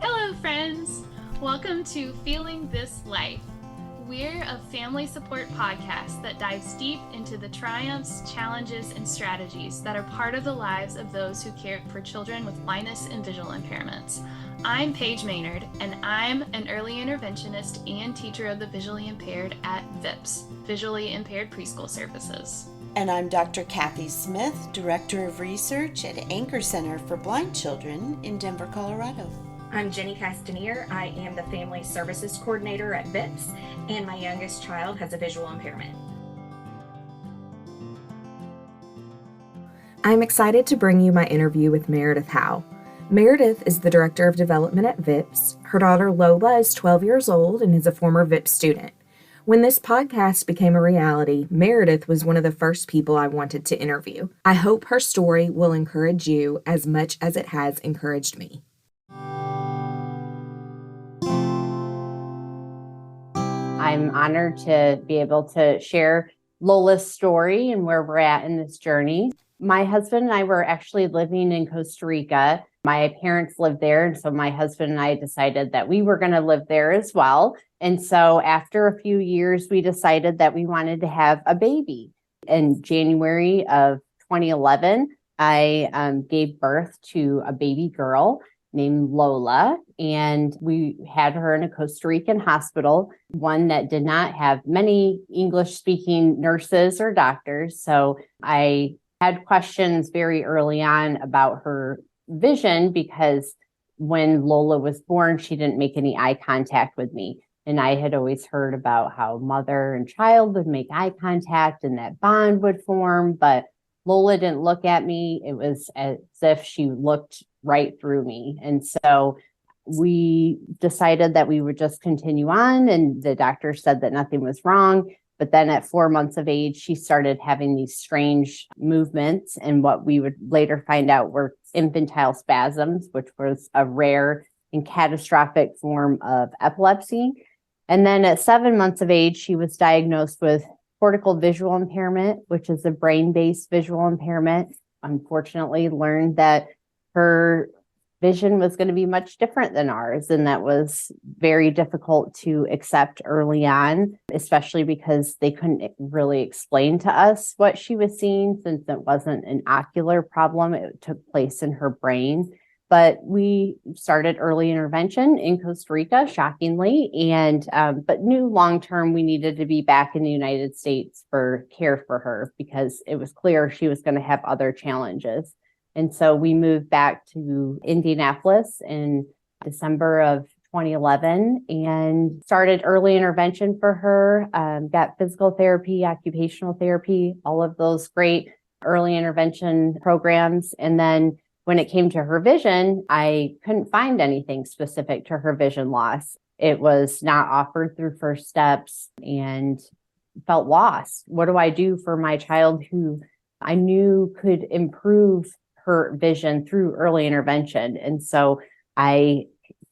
Hello, friends! Welcome to Feeling This Life. We're a family support podcast that dives deep into the triumphs, challenges, and strategies that are part of the lives of those who care for children with blindness and visual impairments. I'm Paige Maynard, and I'm an early interventionist and teacher of the visually impaired at VIPS, Visually Impaired Preschool Services. And I'm Dr. Cathy Smith, Director of Research at Anchor Center for Blind Children in Denver, Colorado. I'm Jenny Castenir. I am the Family Services Coordinator at VIPS, and my youngest child has a visual impairment. I'm excited to bring you my interview with Meredith Howell. Meredith is the Director of Development at VIPS. Her daughter Lola is 12 years old and is a former VIPS student. When this podcast became a reality, Meredith was one of the first people I wanted to interview. I hope her story will encourage you as much as it has encouraged me. I'm honored to be able to share Lola's story and where we're at in this journey. My husband and I were actually living in Costa Rica. My parents lived there, and so my husband and I decided that we were going to live there as well. And so after a few years, we decided that we wanted to have a baby. In January of 2011, I gave birth to a baby girl named Lola, and we had her in a Costa Rican hospital, one that did not have many English-speaking nurses or doctors. So I had questions very early on about her vision because when Lola was born, she didn't make any eye contact with me. And I had always heard about how mother and child would make eye contact and that bond would form, but Lola didn't look at me. It was as if she looked right through me. And so we decided that we would just continue on, and the doctor said that nothing was wrong. But then at 4 months of age, she started having these strange movements, and what we would later find out were infantile spasms, which was a rare and catastrophic form of epilepsy. And then at 7 months of age, she was diagnosed with cortical visual impairment, which is a brain-based visual impairment. Unfortunately, learned that her vision was going to be much different than ours. And that was very difficult to accept early on, especially because they couldn't really explain to us what she was seeing, since it wasn't an ocular problem. It took place in her brain. But we started early intervention in Costa Rica, shockingly, and but knew long-term we needed to be back in the United States for care for her because it was clear she was going to have other challenges. And so we moved back to Indianapolis in December of 2011 and started early intervention for her, got physical therapy, occupational therapy, all of those great early intervention programs. And then when it came to her vision, I couldn't find anything specific to her vision loss. It was not offered through First Steps and felt lost. What do I do for my child who I knew could improve her vision through early intervention? And so I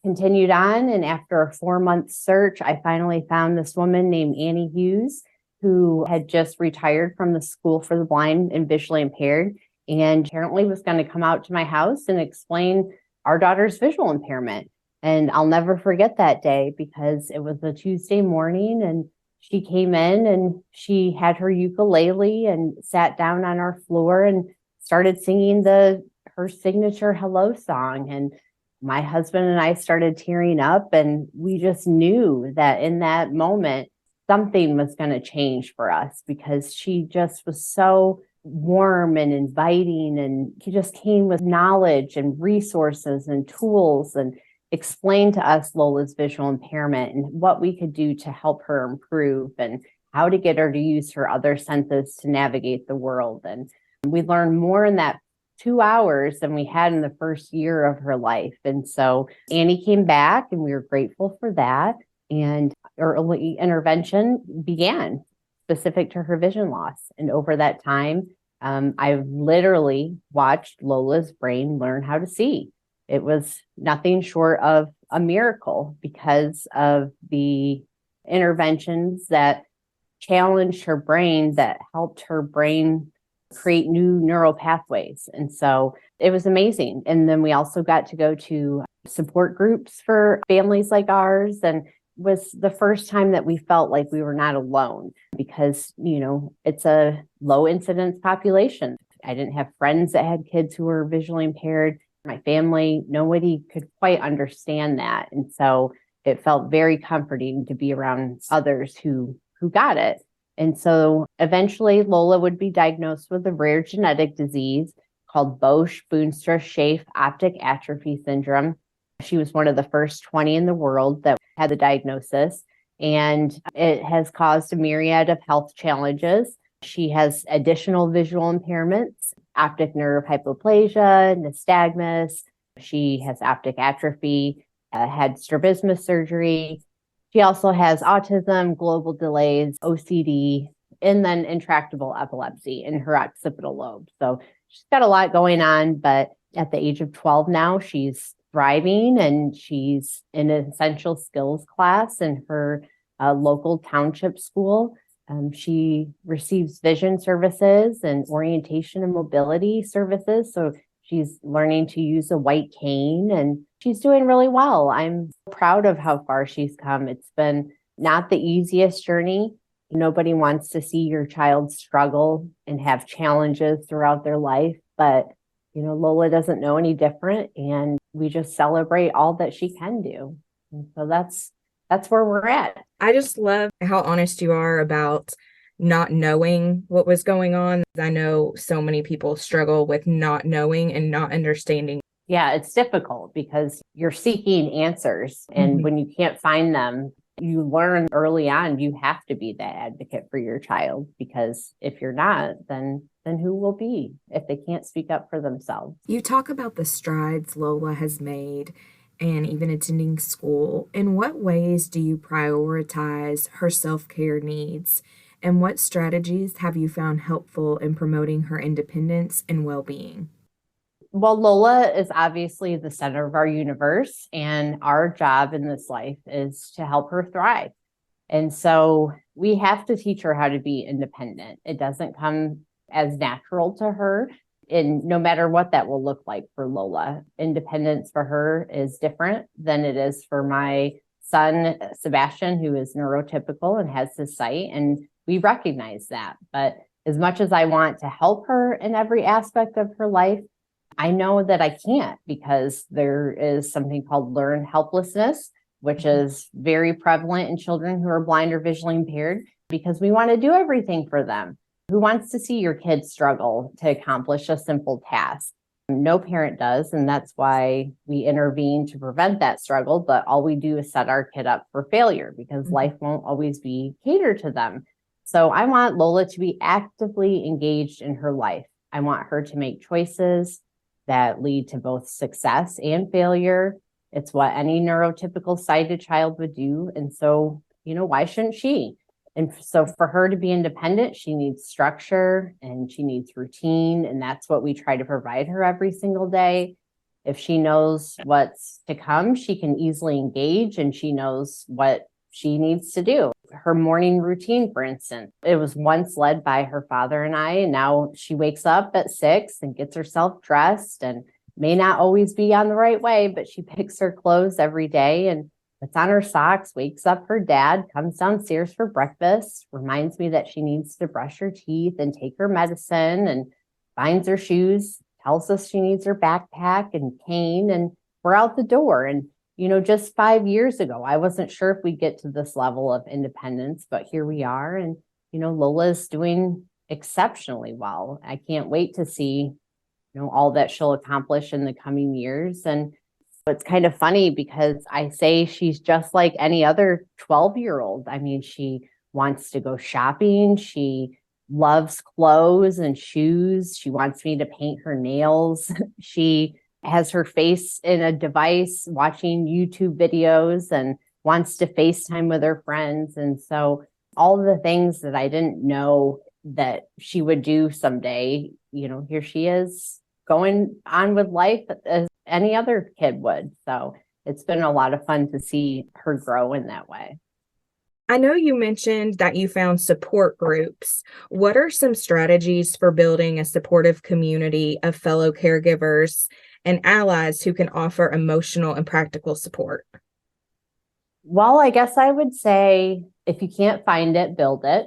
continued on. And after a 4-month search, I finally found this woman named Annie Hughes, who had just retired from the School for the Blind and Visually Impaired, and apparently was going to come out to my house and explain our daughter's visual impairment. And I'll never forget that day because it was a Tuesday morning, and she came in and she had her ukulele and sat down on our floor and started singing her signature hello song. And my husband and I started tearing up, and we just knew that in that moment, something was going to change for us because she just was so warm and inviting, and he just came with knowledge and resources and tools and explained to us Lola's visual impairment and what we could do to help her improve and how to get her to use her other senses to navigate the world. And we learned more in that 2 hours than we had in the first year of her life. And so Annie came back, and we were grateful for that. And early intervention began specific to her vision loss. And over that time, I literally watched Lola's brain learn how to see. It was nothing short of a miracle because of the interventions that challenged her brain, that helped her brain create new neural pathways. And so it was amazing. And then we also got to go to support groups for families like ours, and was the first time that we felt like we were not alone because, it's a low incidence population. I didn't have friends that had kids who were visually impaired. My family, nobody could quite understand that. And so it felt very comforting to be around others who got it. And so eventually Lola would be diagnosed with a rare genetic disease called Bosch-Boonstra-Schäfer optic atrophy syndrome. She was one of the first 20 in the world that had the diagnosis, and it has caused a myriad of health challenges. She has additional visual impairments, optic nerve hypoplasia, nystagmus. She has optic atrophy, had strabismus surgery. She also has autism, global delays, OCD, and then intractable epilepsy in her occipital lobe. So she's got a lot going on, but at the age of 12 now, she's thriving, and she's in an essential skills class in her local township school. She receives vision services and orientation and mobility services. So she's learning to use a white cane, and she's doing really well. I'm proud of how far she's come. It's been not the easiest journey. Nobody wants to see your child struggle and have challenges throughout their life, but Lola doesn't know any different, and we just celebrate all that she can do. And so that's where we're at. I just love how honest you are about not knowing what was going on. I know so many people struggle with not knowing and not understanding. Yeah, it's difficult because you're seeking answers, and when you can't find them, you learn early on you have to be that advocate for your child, because if you're not, then who will be if they can't speak up for themselves? You talk about the strides Lola has made and even attending school. In what ways do you prioritize her self-care needs? And what strategies have you found helpful in promoting her independence and well-being? Well, Lola is obviously the center of our universe, and our job in this life is to help her thrive. And so we have to teach her how to be independent. It doesn't come as natural to her, and no matter what that will look like for Lola. Independence for her is different than it is for my son, Sebastian, who is neurotypical and has his sight, and we recognize that. But as much as I want to help her in every aspect of her life, I know that I can't, because there is something called learned helplessness, which is very prevalent in children who are blind or visually impaired, because we want to do everything for them. Who wants to see your kid struggle to accomplish a simple task? No parent does, and that's why we intervene to prevent that struggle. But all we do is set our kid up for failure, because life won't always be catered to them. So I want Lola to be actively engaged in her life. I want her to make choices that lead to both success and failure. It's what any neurotypical sighted child would do. And so, why shouldn't she? And so for her to be independent, she needs structure and she needs routine. And that's what we try to provide her every single day. If she knows what's to come, she can easily engage, and she knows what she needs to do. Her morning routine, for instance, it was once led by her father and I, and now she wakes up at 6 and gets herself dressed, and may not always be on the right way, but she picks her clothes every day and puts on her socks, wakes up her dad, comes downstairs for breakfast, reminds me that she needs to brush her teeth and take her medicine, and finds her shoes, tells us she needs her backpack and cane, and we're out the door. And just 5 years ago, I wasn't sure if we'd get to this level of independence, but here we are. And, Lola's doing exceptionally well. I can't wait to see, all that she'll accomplish in the coming years. And it's kind of funny because I say she's just like any other 12-year-old. I mean, she wants to go shopping. She loves clothes and shoes. She wants me to paint her nails. She has her face in a device watching YouTube videos and wants to FaceTime with her friends. And so all the things that I didn't know that she would do someday, here she is going on with life as any other kid would. So it's been a lot of fun to see her grow in that way. I know you mentioned that you found support groups. What are some strategies for building a supportive community of fellow caregivers? and allies who can offer emotional and practical support? Well, I guess I would say if you can't find it, build it.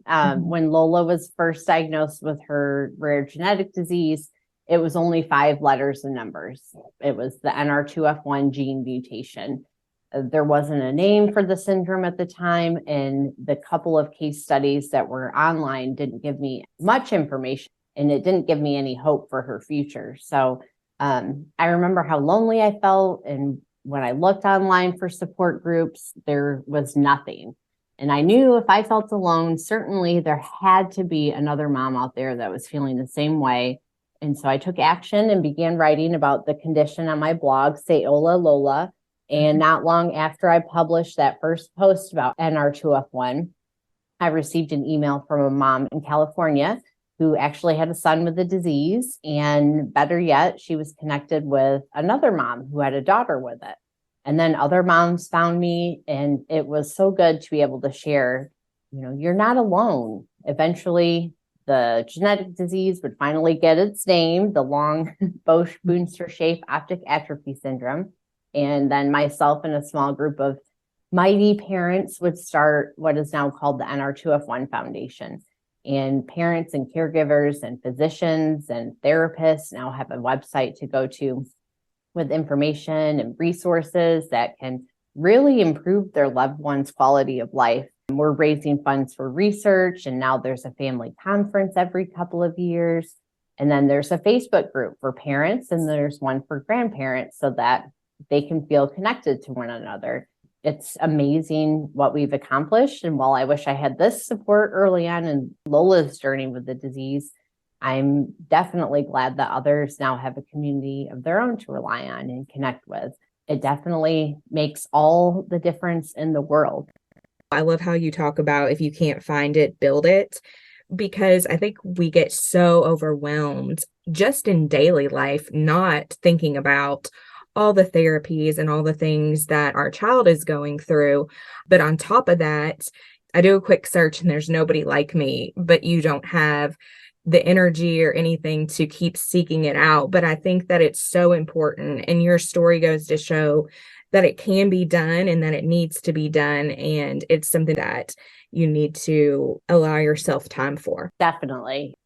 When Lola was first diagnosed with her rare genetic disease, it was only 5 letters and numbers. It was the NR2F1 gene mutation. There wasn't a name for the syndrome at the time, and the couple of case studies that were online didn't give me much information, and it didn't give me any hope for her future. So I remember how lonely I felt, and when I looked online for support groups, there was nothing. And I knew if I felt alone, certainly there had to be another mom out there that was feeling the same way. And so I took action and began writing about the condition on my blog, Say Ola Lola. And not long after I published that first post about NR2F1, I received an email from a mom in California who actually had a son with the disease. And better yet, she was connected with another mom who had a daughter with it. And then other moms found me, and it was so good to be able to share, you're not alone. Eventually, the genetic disease would finally get its name, the long Bosch-Boonster-Shape optic atrophy syndrome. And then myself and a small group of mighty parents would start what is now called the NR2F1 Foundation. And parents and caregivers and physicians and therapists now have a website to go to with information and resources that can really improve their loved ones' quality of life. And we're raising funds for research, and now there's a family conference every couple of years. And then there's a Facebook group for parents, and there's one for grandparents so that they can feel connected to one another. It's amazing what we've accomplished. And while I wish I had this support early on in Lola's journey with the disease, I'm definitely glad that others now have a community of their own to rely on and connect with. It definitely makes all the difference in the world. I love how you talk about if you can't find it, build it, because I think we get so overwhelmed just in daily life, not thinking about all the therapies and all the things that our child is going through. But on top of that, I do a quick search and there's nobody like me, but you don't have the energy or anything to keep seeking it out. But I think that it's so important. And your story goes to show that it can be done and that it needs to be done. And it's something that you need to allow yourself time for. Definitely.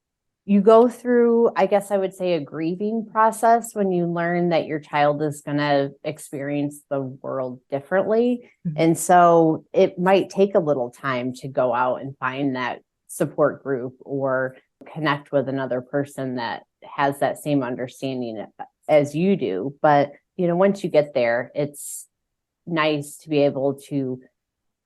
You go through, I guess I would say, a grieving process when you learn that your child is going to experience the world differently. Mm-hmm. And so it might take a little time to go out and find that support group or connect with another person that has that same understanding as you do. But, once you get there, it's nice to be able to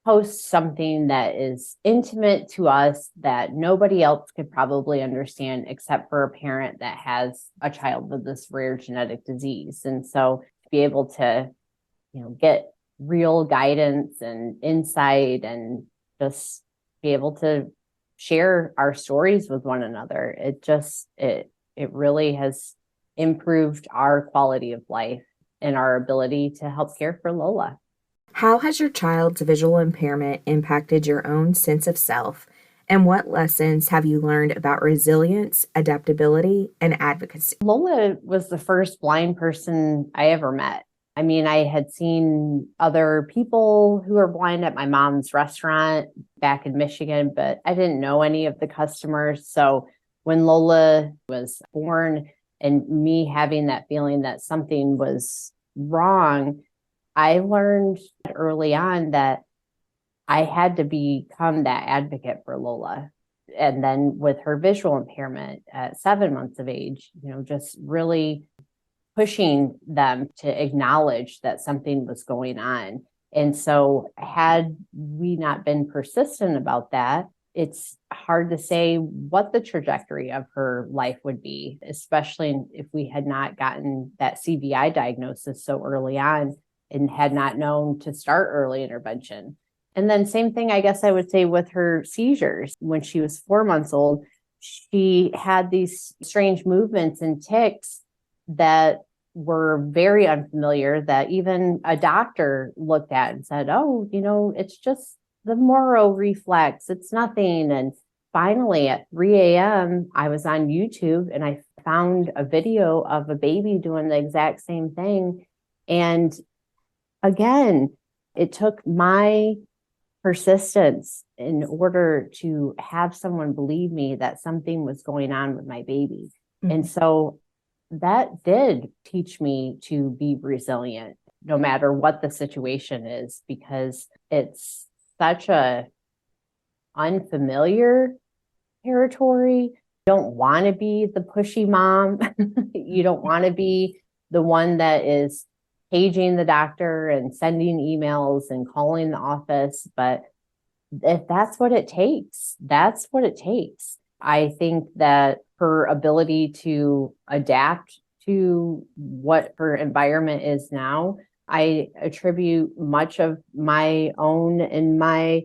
post something that is intimate to us that nobody else could probably understand except for a parent that has a child with this rare genetic disease. And so to be able to, get real guidance and insight and just be able to share our stories with one another, it really has improved our quality of life and our ability to help care for Lola. How has your child's visual impairment impacted your own sense of self? And what lessons have you learned about resilience, adaptability, and advocacy? Lola was the first blind person I ever met. I mean, I had seen other people who were blind at my mom's restaurant back in Michigan, but I didn't know any of the customers. So when Lola was born and me having that feeling that something was wrong, I learned early on that I had to become that advocate for Lola. And then with her visual impairment at 7 months of age, just really pushing them to acknowledge that something was going on. And so had we not been persistent about that, it's hard to say what the trajectory of her life would be, especially if we had not gotten that CVI diagnosis so early on and had not known to start early intervention. And then same thing, I guess I would say with her seizures. When she was 4 months old, she had these strange movements and tics that were very unfamiliar that even a doctor looked at and said, oh, it's just the Moro reflex. It's nothing. And finally at 3 a.m., I was on YouTube and I found a video of a baby doing the exact same thing. And again, it took my persistence in order to have someone believe me that something was going on with my baby. Mhm. And so that did teach me to be resilient, no matter what the situation is, because it's such a unfamiliar territory. You don't want to be the pushy mom. You don't want to be the one that is paging the doctor and sending emails and calling the office. But if that's what it takes, that's what it takes. I think that her ability to adapt to what her environment is now, I attribute much of my own and my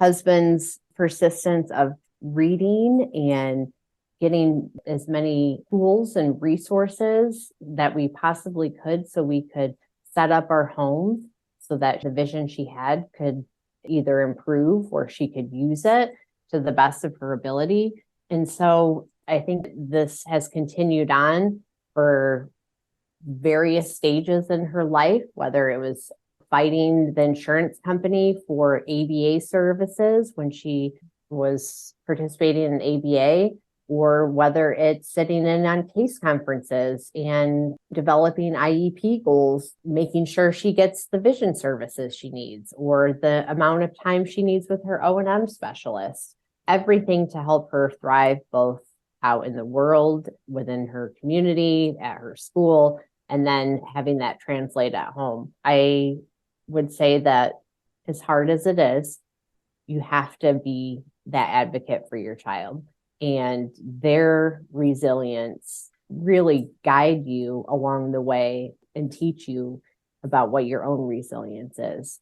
husband's persistence of reading and getting as many tools and resources that we possibly could so we could set up our home so that the vision she had could either improve or she could use it to the best of her ability. And so I think this has continued on for various stages in her life, whether it was fighting the insurance company for ABA services when she was participating in ABA, or whether it's sitting in on case conferences and developing IEP goals, making sure she gets the vision services she needs, or the amount of time she needs with her O&M specialist, everything to help her thrive both out in the world, within her community, at her school, and then having that translate at home. I would say that as hard as it is, you have to be that advocate for your child, and their resilience really guide you along the way and teach you about what your own resilience is.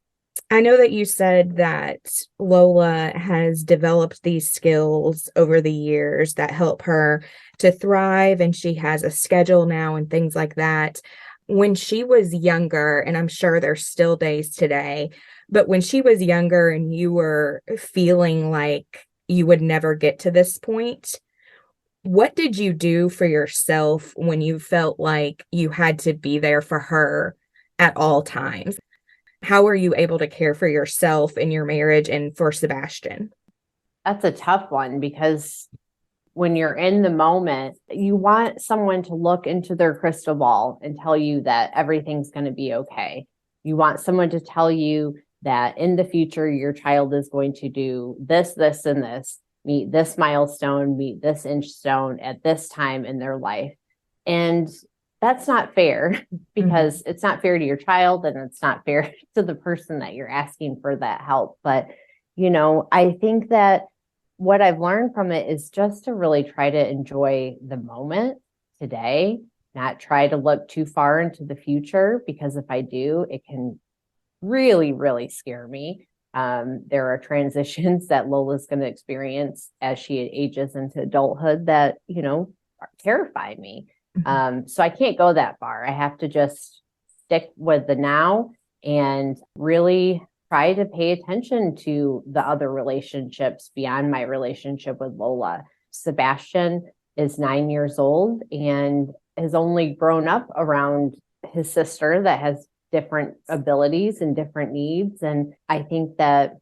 I know that you said that Lola has developed these skills over the years that help her to thrive, and she has a schedule now and things like that. When she was younger, and I'm sure there's still days today, but when she was younger and you were feeling like you would never get to this point, what did you do for yourself when you felt like you had to be there for her at all times? How were you able to care for yourself in your marriage and for Sebastian? That's a tough one, because when you're in the moment, you want someone to look into their crystal ball and tell you that everything's going to be okay. You want someone to tell you that in the future, your child is going to do this, this, and this, meet this milestone, meet this inch stone at this time in their life. And that's not fair, because it's not fair to your child, and it's not fair to the person that you're asking for that help. But, I think that what I've learned from it is just to really try to enjoy the moment today, not try to look too far into the future, because if I do, it can really, really scare me. There are transitions that Lola's going to experience as she ages into adulthood that, terrify me. So I can't go that far. I have to just stick with the now and really try to pay attention to the other relationships beyond my relationship with Lola. Sebastian is 9 years old and has only grown up around his sister that has different abilities and different needs. And I think that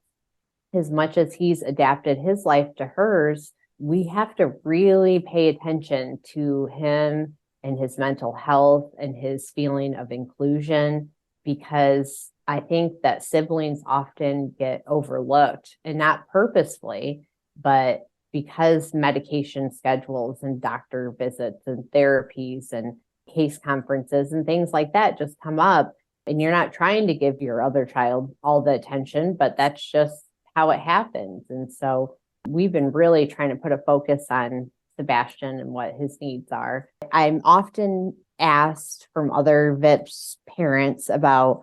as much as he's adapted his life to hers, we have to really pay attention to him and his mental health and his feeling of inclusion, because I think that siblings often get overlooked, and not purposefully, but because medication schedules and doctor visits and therapies and case conferences and things like that just come up, and you're not trying to give your other child all the attention, but that's just how it happens. And so we've been really trying to put a focus on Sebastian and what his needs are. I'm often asked from other VIPS parents about,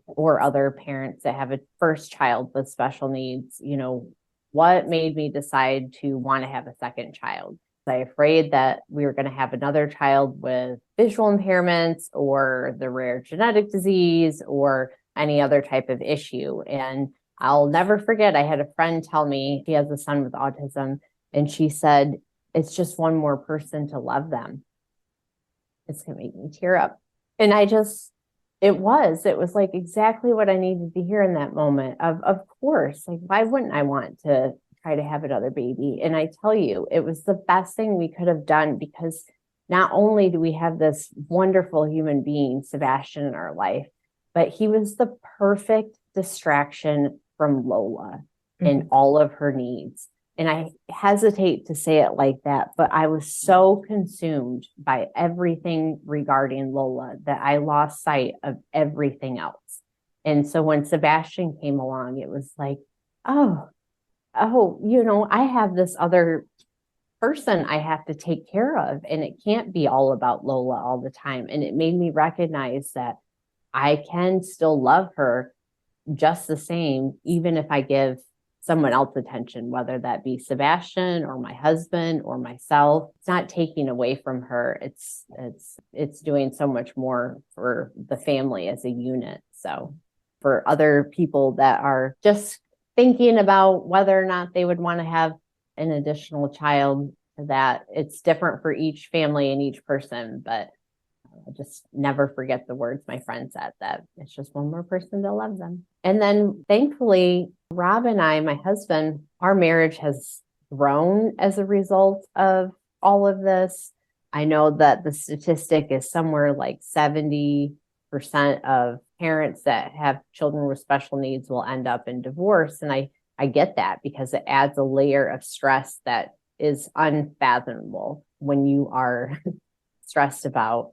or other parents that have a first child with special needs, what made me decide to want to have a second child? Was I afraid that we were going to have another child with visual impairments or the rare genetic disease or any other type of issue? And I'll never forget, I had a friend tell me she has a son with autism, and she said, it's just one more person to love them. it's going to make me tear up. And it was like exactly what I needed to hear in that moment of course, like, why wouldn't I want to try to have another baby? And I tell you, it was the best thing we could have done, because not only do we have this wonderful human being, Sebastian, in our life, but he was the perfect distraction from Lola and all of her needs. And I hesitate to say it like that, but I was so consumed by everything regarding Lola that I lost sight of everything else. And so when Sebastian came along, it was like, oh, I have this other person I have to take care of, and it can't be all about Lola all the time. And it made me recognize that I can still love her just the same, even if I give someone else attention, whether that be Sebastian or my husband or myself. It's not taking away from her. It's doing so much more for the family as a unit. So for other people that are just thinking about whether or not they would want to have an additional child, that it's different for each family and each person, but just never forget the words my friend said, that it's just one more person to love them. And then thankfully, Rob and I, my husband, our marriage has grown as a result of all of this. I know that the statistic is somewhere like 70% of parents that have children with special needs will end up in divorce. And I get that, because it adds a layer of stress that is unfathomable when you are stressed about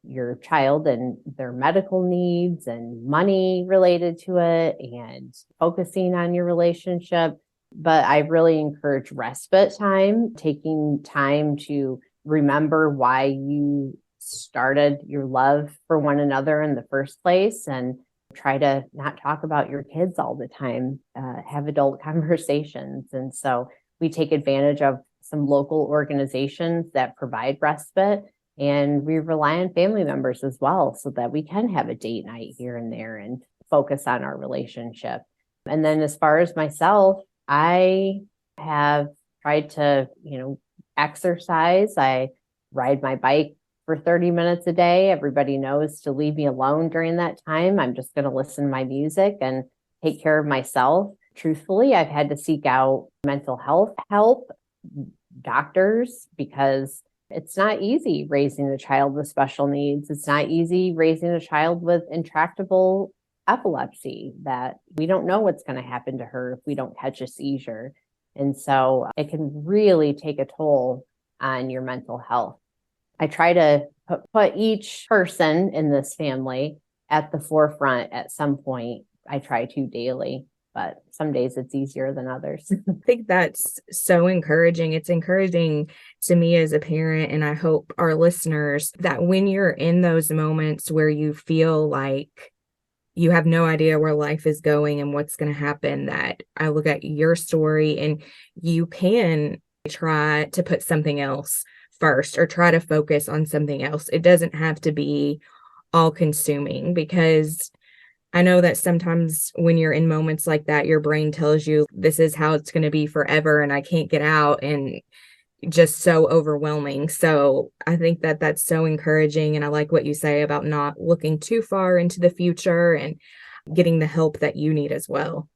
your child and their medical needs and money related to it and focusing on your relationship. But I really encourage respite time, taking time to remember why you started your love for one another in the first place, and try to not talk about your kids all the time, have adult conversations. And so we take advantage of some local organizations that provide respite, and we rely on family members as well, so that we can have a date night here and there and focus on our relationship. And then as far as myself, I have tried to, exercise. I ride my bike for 30 minutes a day. Everybody knows to leave me alone during that time. I'm just going to listen to my music and take care of myself. Truthfully, I've had to seek out mental health help, doctors, because it's not easy raising a child with special needs. It's not easy raising a child with intractable epilepsy, that we don't know what's going to happen to her if we don't catch a seizure. And so it can really take a toll on your mental health. I try to put each person in this family at the forefront at some point. I try to daily, but some days it's easier than others. I think that's so encouraging. It's encouraging to me as a parent, and I hope our listeners, that when you're in those moments where you feel like you have no idea where life is going and what's going to happen, that I look at your story and you can try to put something else first, or try to focus on something else. It doesn't have to be all consuming, because I know that sometimes when you're in moments like that, your brain tells you this is how it's going to be forever and I can't get out, and just so overwhelming. So I think that that's so encouraging. And I like what you say about not looking too far into the future and getting the help that you need as well.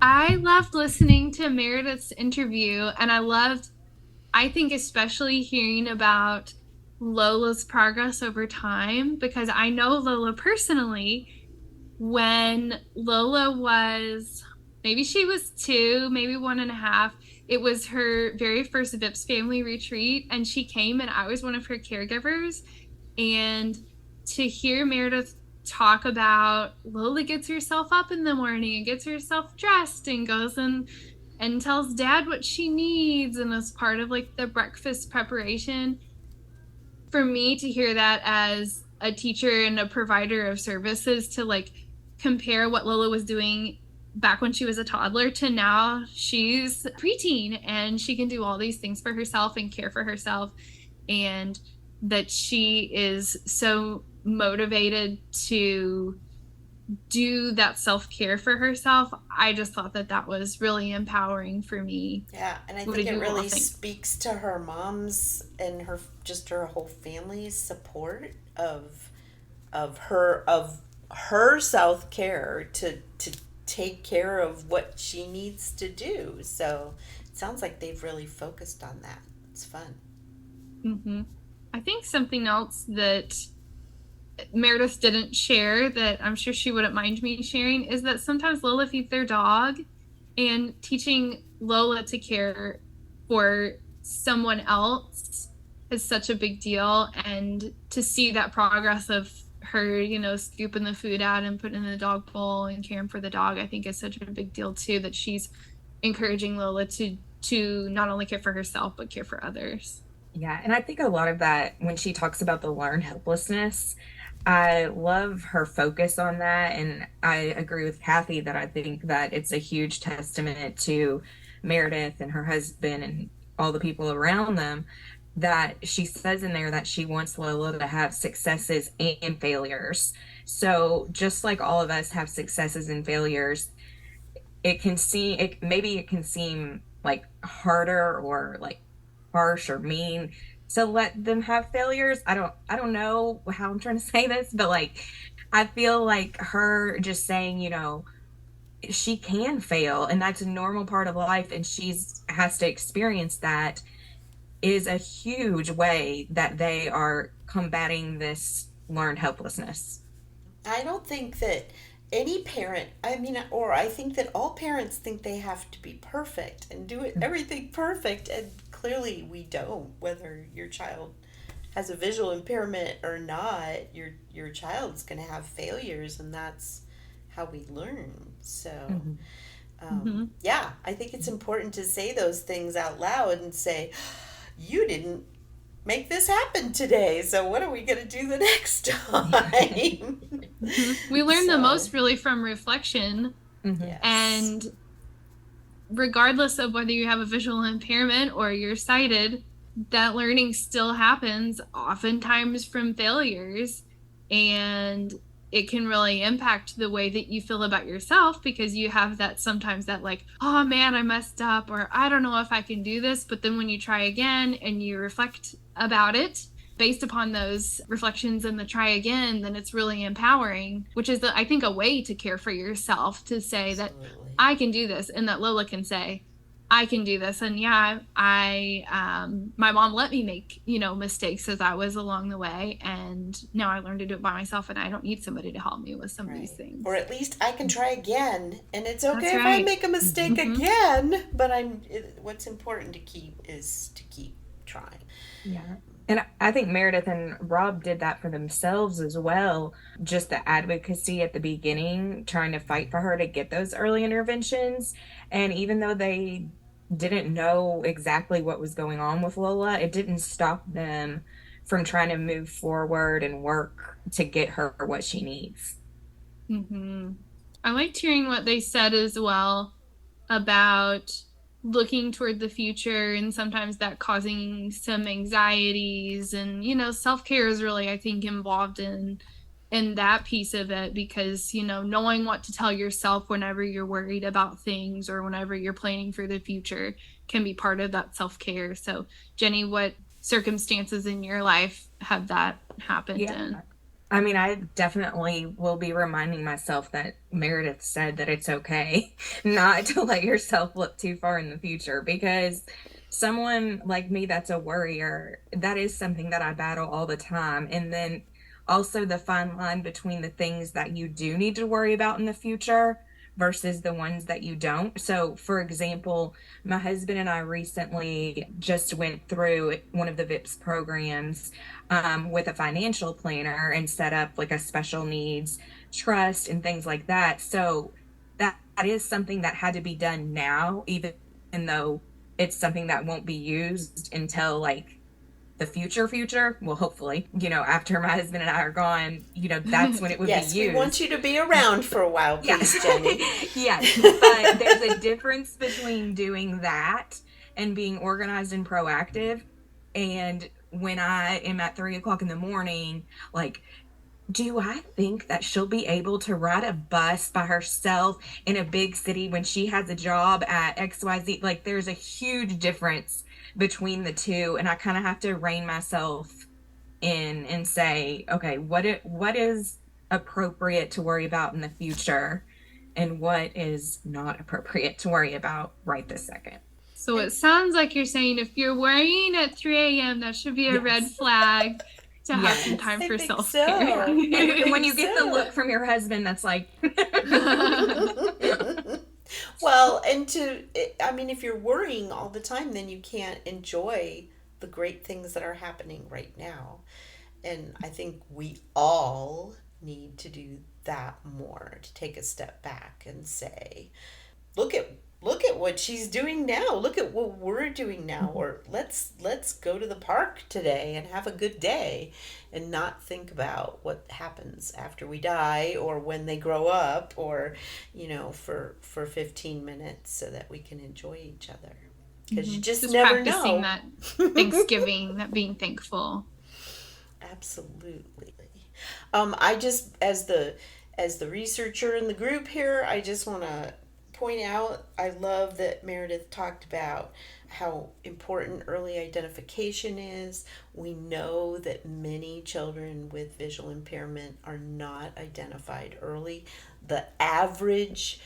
I loved listening to Meredith's interview, and I think especially hearing about Lola's progress over time, because I know Lola personally. When Lola was, maybe she was 2, maybe 1.5, it was her very first VIPS family retreat, and she came and I was one of her caregivers. And to hear Meredith talk about Lola gets herself up in the morning and gets herself dressed and goes and tells dad what she needs, and as part of like the breakfast preparation, for me to hear that as a teacher and a provider of services, to like compare what Lola was doing back when she was a toddler to now she's preteen and she can do all these things for herself and care for herself, and that she is so motivated to do that self-care for herself. I just thought that was really empowering for me. Yeah, and I What think did it you all really think? speaks to her mom's and her whole family's support of her self care to take care of what she needs to do. So it sounds like they've really focused on that. It's fun. Hmm. I think something else that Meredith didn't share that I'm sure she wouldn't mind me sharing is that sometimes Lola feeds their dog, and teaching Lola to care for someone else is such a big deal. And to see that progress of her, scooping the food out and putting in the dog bowl and caring for the dog, I think is such a big deal too, that she's encouraging Lola to not only care for herself, but care for others. Yeah, and I think a lot of that, when she talks about the learned helplessness, I love her focus on that. And I agree with Cathy that I think that it's a huge testament to Meredith and her husband and all the people around them, that she says in there that she wants Lola to have successes and failures. So just like all of us have successes and failures, it can seem like harder or like harsh or mean to let them have failures. I don't know how I'm trying to say this, but like I feel like her just saying, she can fail and that's a normal part of life and she's has to experience that, is a huge way that they are combating this learned helplessness. I don't think that any parent, I mean, or I think that all parents think they have to be perfect and do everything perfect, and clearly we don't. Whether your child has a visual impairment or not, your child's going to have failures, and that's how we learn. So, Mhm. Mm-hmm. yeah, I think it's important to say those things out loud and say, "You didn't make this happen today, so what are we going to do the next time?" Mm-hmm. We learn the So, most really from reflection. Mhm. yes. And regardless of whether you have a visual impairment or you're sighted, that learning still happens oftentimes from failures. And it can really impact the way that you feel about yourself, because you have that sometimes that like, oh man, I messed up, or I don't know if I can do this. But then when you try again and you reflect about it based upon those reflections and the try again, then it's really empowering, which is, I think, a way to care for yourself, to say that Absolutely. I can do this, and that Lola can say, I can do this. And yeah, my mom let me make, mistakes as I was along the way. And now I learned to do it by myself, and I don't need somebody to help me with some of these Right. Or things. at least I can try again, and it's That's okay if I right. make a mistake Mm-hmm. again, but what's important to keep is to keep trying. Yeah. And I think Meredith and Rob did that for themselves as well. Just the advocacy at the beginning, trying to fight for her to get those early interventions. And even though they didn't know exactly what was going on with Lola, it didn't stop them from trying to move forward and work to get her what she needs. Mm-hmm. I liked hearing what they said as well about looking toward the future, and sometimes that causing some anxieties. And self-care is really, I think, involved in that piece of it, because knowing what to tell yourself whenever you're worried about things or whenever you're planning for the future can be part of that self-care. So Jenny, what circumstances in your life have that happened Yeah. in? I mean, I definitely will be reminding myself that Meredith said that it's okay not to let yourself look too far in the future, because someone like me that's a worrier, that is something that I battle all the time. And then also the fine line between the things that you do need to worry about in the future versus the ones that you don't. So, for example, my husband and I recently just went through one of the VIPS programs with a financial planner and set up like a special needs trust and things like that. So that is something that had to be done now, even though it's something that won't be used until like the future. Well, hopefully, after my husband and I are gone, that's when it would be Yes, we want used. you to be around for a while, please, Yes. Jenny. Yes. But there's a difference between doing that and being organized and proactive. And when I am at 3 o'clock in the morning, like Do I think that she'll be able to ride a bus by herself in a big city when she has a job at XYZ? Like, there's a huge difference between the two, and I kind of have to rein myself in and say, okay, what is appropriate to worry about in the future, and what is not appropriate to worry about right this second. So it sounds like you're saying if you're worrying at 3 a.m., that should be a red flag to have some time for self-care. So. And when you get the look from your husband, that's like... Well, if you're worrying all the time, then you can't enjoy the great things that are happening right now. And I think we all need to do that more, to take a step back and say, look at what she's doing now. Look at what we're doing now. Or let's go to the park today and have a good day, and not think about what happens after we die or when they grow up, or for 15 minutes, so that we can enjoy each other. Because you just never practicing know. That Thanksgiving, that being thankful. Absolutely. I just, as the researcher in the group here, I just want to point out, I love that Meredith talked about how important early identification is. We know that many children with visual impairment are not identified early. The average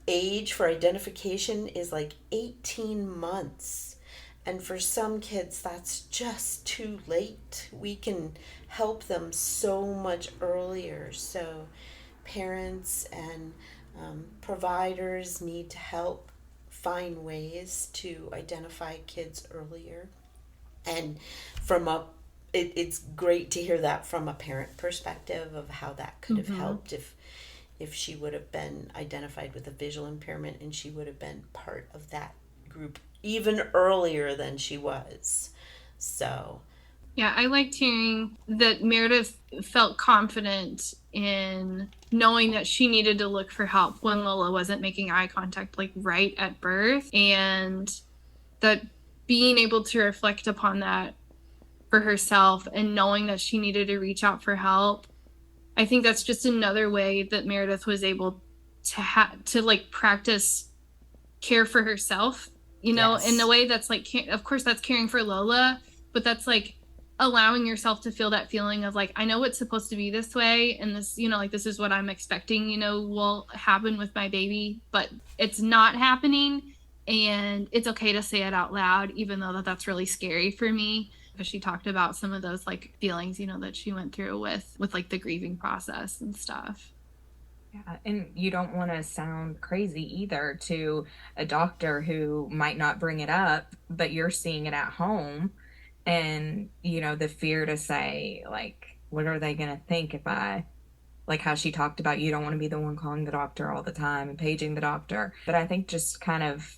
age for identification is like 18 months. And for some kids, that's just too late. We can help them so much earlier. So parents and providers need to help find ways to identify kids earlier. And it's great to hear that from a parent perspective of how that could have helped if she would have been identified with a visual impairment, and she would have been part of that group even earlier than she was. So yeah, I liked hearing that Meredith felt confident in knowing that she needed to look for help when Lola wasn't making eye contact, like right at birth, and that being able to reflect upon that for herself and knowing that she needed to reach out for help. I think that's just another way that Meredith was able to practice care for herself, in a way that's like, of course that's caring for Lola, but that's like allowing yourself to feel that feeling of like, I know it's supposed to be this way, and this, this is what I'm expecting, will happen with my baby, but it's not happening, and it's okay to say it out loud, even though that's really scary for me. Because she talked about some of those like feelings, that she went through with like the grieving process and stuff. Yeah, and you don't want to sound crazy either to a doctor who might not bring it up, but you're seeing it at home. And, the fear to say, like, what are they going to think if I, like how she talked about, you don't want to be the one calling the doctor all the time and paging the doctor. But I think just kind of,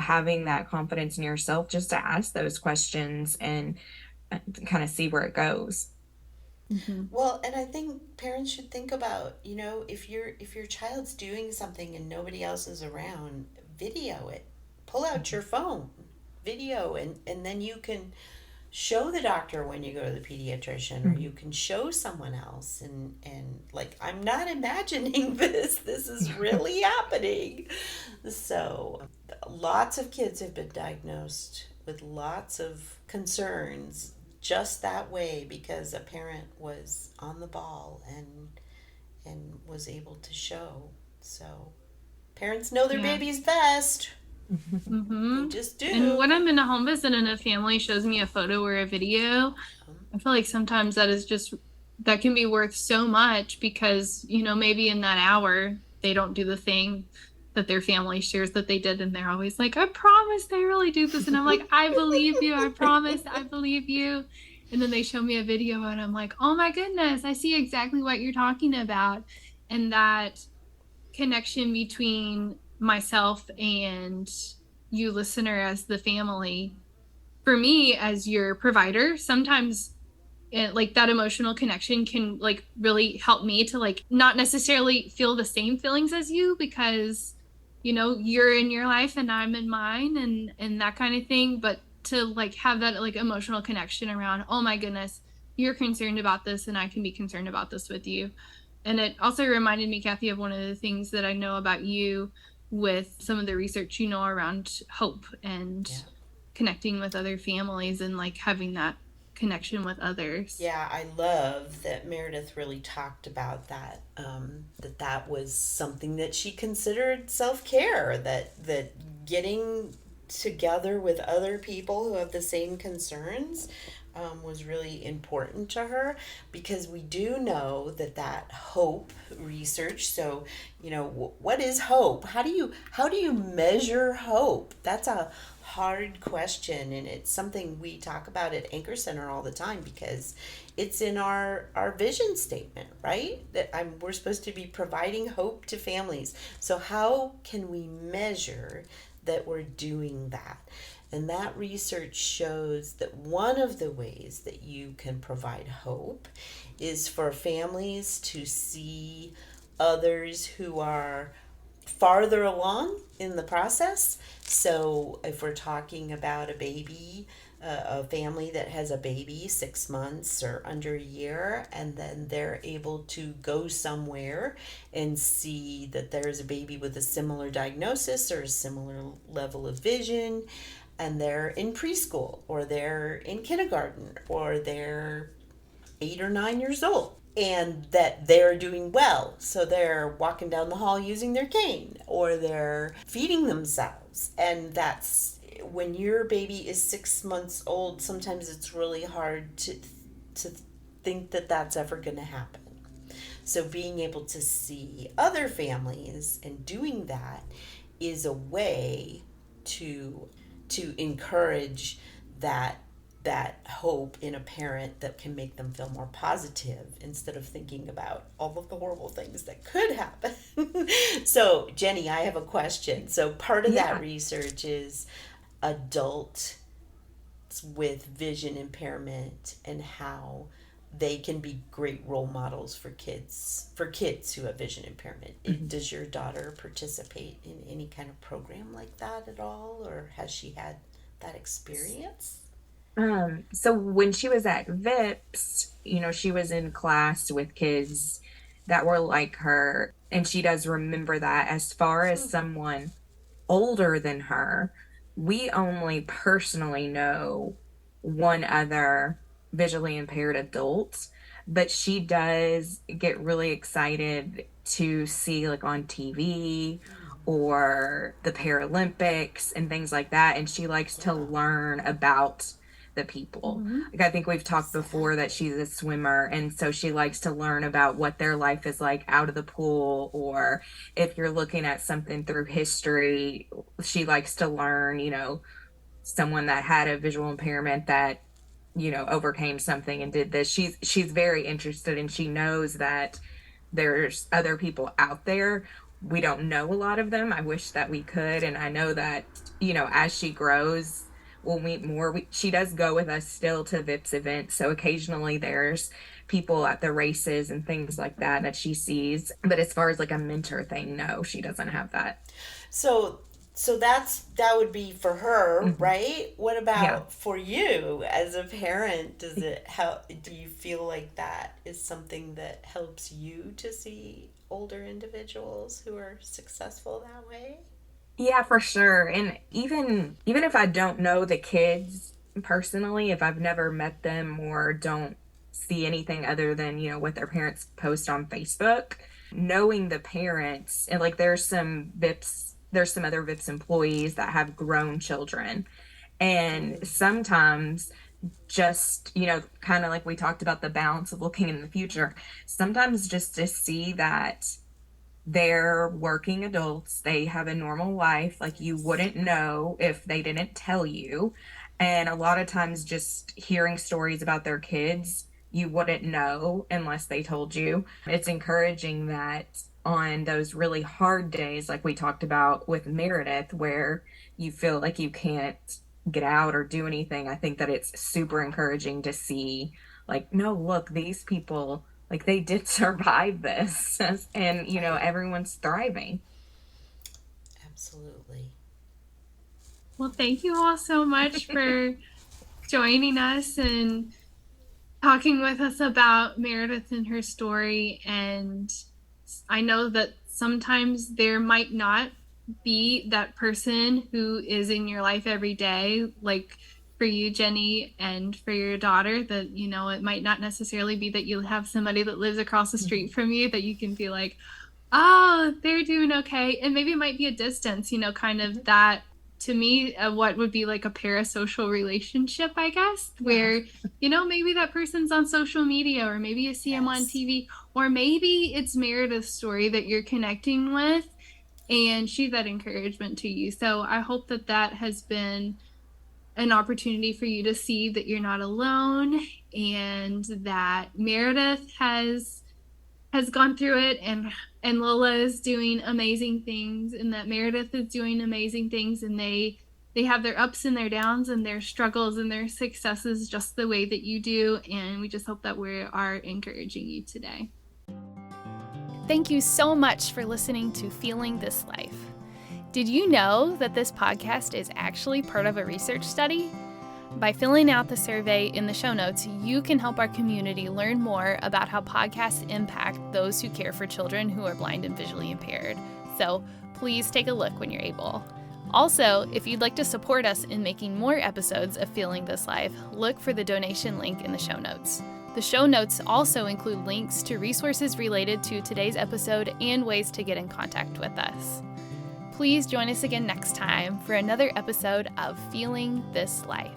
having that confidence in yourself just to ask those questions and kind of see where it goes. Mm-hmm. Well, and I think parents should think about, if your child's doing something and nobody else is around, video it. Pull out your phone, video, and then you can show the doctor when you go to the pediatrician, or you can show someone else, and like, I'm not imagining this is really happening. So lots of kids have been diagnosed with lots of concerns just that way, because a parent was on the ball and was able to show. So parents know their babies best. Mm-hmm. They just do. And when I'm in a home visit and a family shows me a photo or a video, I feel like sometimes that can be worth so much, because maybe in that hour they don't do the thing that their family shares that they did, and they're always like, I promise they really do this, and I'm like, I believe you, I promise, I believe you. And then they show me a video and I'm like, oh my goodness, I see exactly what you're talking about. And that connection between myself and you, listener, as the family, for me as your provider, sometimes like that emotional connection can like really help me to like not necessarily feel the same feelings as you, because you're in your life and I'm in mine, and that kind of thing, but to like have that like emotional connection around, oh my goodness, you're concerned about this and I can be concerned about this with you. And it also reminded me, Cathy, of one of the things that I know about you with some of the research you know around hope and connecting with other families and like having that connection with others. Yeah, I love that Meredith really talked about that. That was something that she considered self-care. That getting together with other people who have the same concerns was really important to her, because we do know that hope research. So what is hope? How do you measure hope? That's a hard question, and it's something we talk about at Anchor Center all the time, because it's in our vision statement, right? We're supposed to be providing hope to families. So how can we measure that we're doing that? And that research shows that one of the ways that you can provide hope is for families to see others who are farther along in the process. So if we're talking about a baby, a family that has a baby 6 months or under a year, and then they're able to go somewhere and see that there's a baby with a similar diagnosis or a similar level of vision, and they're in preschool or they're in kindergarten or they're 8 or 9 years old, and that they're doing well. So they're walking down the hall using their cane, or they're feeding themselves. And that's when your baby is 6 months old, sometimes it's really hard to think that that's ever going to happen. So being able to see other families and doing that is a way to encourage that hope in a parent that can make them feel more positive instead of thinking about all of the horrible things that could happen. So, Jenny, I have a question. So part of that research is adults with vision impairment and how they can be great role models for kids who have vision impairment. Mm-hmm. Does your daughter participate in any kind of program like that at all, or has she had that experience? So when she was at VIPS, she was in class with kids that were like her, and she does remember that. As far as someone older than her, we only personally know one other visually impaired adult, but she does get really excited to see like on TV or the Paralympics and things like that, and she likes to learn about the people. Mm-hmm. Like I think we've talked before that she's a swimmer, and so she likes to learn about what their life is like out of the pool, or if you're looking at something through history, she likes to learn, someone that had a visual impairment that overcame something and did this. She's very interested, and she knows that there's other people out there. We don't know a lot of them. I wish that we could, and I know that as she grows, we'll meet more. She does go with us still to VIPS events, so occasionally there's people at the races and things like that she sees. But as far as like a mentor thing, no, she doesn't have that. So that would be for her, mm-hmm. right? What about for you as a parent? Do you feel like that is something that helps you to see older individuals who are successful that way? Yeah, for sure. And even if I don't know the kids personally, if I've never met them or don't see anything other than, what their parents post on Facebook, knowing the parents, and like there's some other VIPS employees that have grown children. And sometimes just, kind of like we talked about the balance of looking in the future, sometimes just to see that they're working adults, they have a normal life, like you wouldn't know if they didn't tell you. And a lot of times just hearing stories about their kids, you wouldn't know unless they told you. It's encouraging that on those really hard days, like we talked about with Meredith, where you feel like you can't get out or do anything, I think that it's super encouraging to see, like, no, look, these people, like, they did survive this, and, everyone's thriving. Absolutely. Well, thank you all so much for joining us and talking with us about Meredith and her story. And I know that sometimes there might not be that person who is in your life every day, like for you, Jenny, and for your daughter, that, you know, it might not necessarily be that you have somebody that lives across the street from you that you can be like, oh, they're doing okay. And maybe it might be a distance, you know, kind of that, to me, what would be like a parasocial relationship, I guess, where, you know, maybe that person's on social media, or maybe you see them on TV, or maybe it's Meredith's story that you're connecting with and she's that encouragement to you. So I hope that that has been an opportunity for you to see that you're not alone, and that Meredith has gone through it, and Lola is doing amazing things, and that Meredith is doing amazing things, and they have their ups and their downs and their struggles and their successes just the way that you do. And we just hope that we are encouraging you today. Thank you so much for listening to Feeling This Life. Did you know that this podcast is actually part of a research study? By filling out the survey in the show notes, you can help our community learn more about how podcasts impact those who care for children who are blind and visually impaired. So please take a look when you're able. Also, if you'd like to support us in making more episodes of Feeling This Life, look for the donation link in the show notes. The show notes also include links to resources related to today's episode and ways to get in contact with us. Please join us again next time for another episode of Feeling This Life.